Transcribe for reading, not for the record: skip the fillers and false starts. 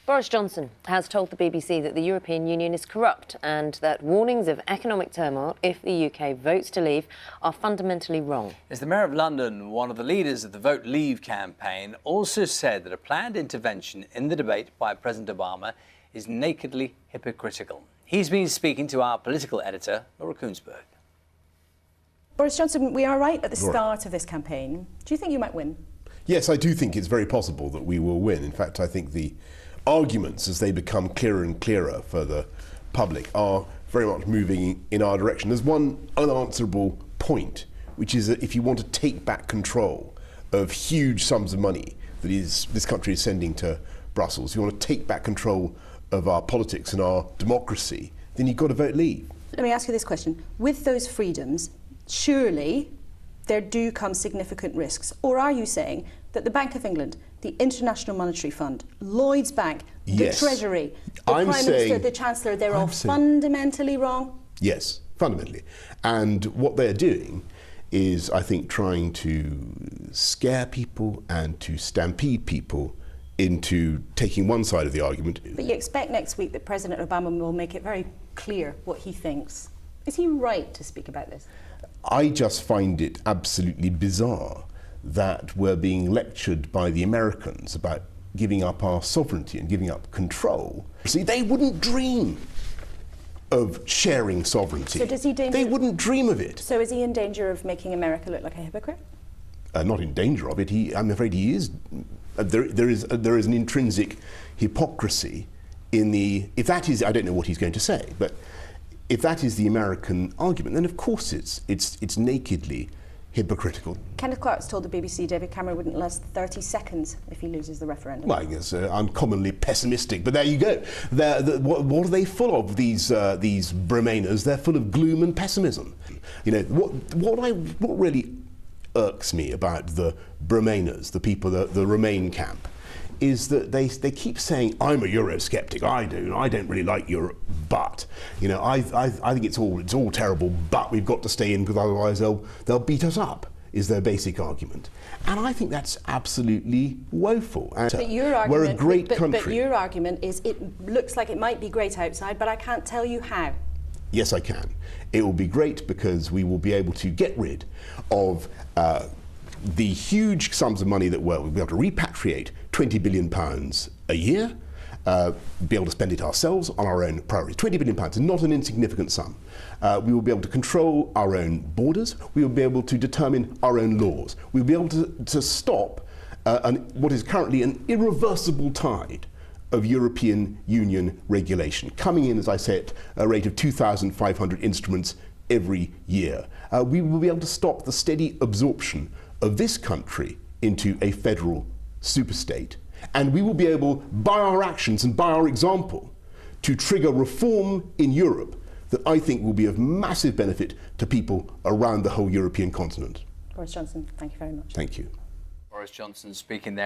Boris Johnson has told the BBC that the European Union is corrupt and that warnings of economic turmoil if the UK votes to leave are fundamentally wrong. As the Mayor of London, one of the leaders of the Vote Leave campaign, also said that a planned intervention in the debate by President Obama is nakedly hypocritical. He's been speaking to our political editor, Laura Koonsberg. Boris Johnson, we are right at the start of this campaign. Do you think you might win? Yes, I do think it's very possible that we will win. In fact, I think the arguments, as they become clearer and clearer for the public, are very much moving in our direction. There's one unanswerable point, which is that if you want to take back control of huge sums of money that this country is sending to Brussels, if you want to take back control of our politics and our democracy, then you've got to vote leave. Let me ask you this question. With those freedoms, surely there do come significant risks. Or are you saying that the Bank of England, the International Monetary Fund, Lloyds Bank, the Treasury, the Prime Minister, the Chancellor, they're all fundamentally wrong? Yes, fundamentally. And what they're doing is, I think, trying to scare people and to stampede people into taking one side of the argument. But you expect next week that President Obama will make it very clear what he thinks. Is he right to speak about this? I just find it absolutely bizarre that we're being lectured by the Americans about giving up our sovereignty and giving up control. See, they wouldn't dream of sharing sovereignty. So does he They wouldn't dream of it. So is he in danger of making America look like a hypocrite? Not in danger of it. I'm afraid he is. There is an intrinsic hypocrisy in the. If that is, I don't know what he's going to say, but if that is the American argument, then of course it's nakedly hypocritical. Kenneth Clark's told the BBC David Cameron wouldn't last 30 seconds if he loses the referendum. Well, I guess I'm commonly pessimistic, but there you go. What are they full of, these Bremainers? They're full of gloom and pessimism. You know, what really irks me about the Bremainers, the people, the Remain camp, is that they keep saying, I'm a Eurosceptic, I don't really like Europe, but, you know, I think it's all terrible, but we've got to stay in because otherwise they'll beat us up, is their basic argument. And I think that's absolutely woeful. But your argument, we're a great country. But your argument is it looks like it might be great outside, but I can't tell you how. Yes, I can. It will be great because we will be able to get rid of the huge sums of money that we'll be able to repatriate £20 billion a year, be able to spend it ourselves on our own priorities. £20 billion is not an insignificant sum. We will be able to control our own borders. We will be able to determine our own laws. We will be able to stop what is currently an irreversible tide of European Union regulation, coming in, as I said, at a rate of 2,500 instruments every year. We will be able to stop the steady absorption of this country into a federal superstate. And we will be able, by our actions and by our example, to trigger reform in Europe that I think will be of massive benefit to people around the whole European continent. Boris Johnson, thank you very much. Thank you. Boris Johnson speaking there.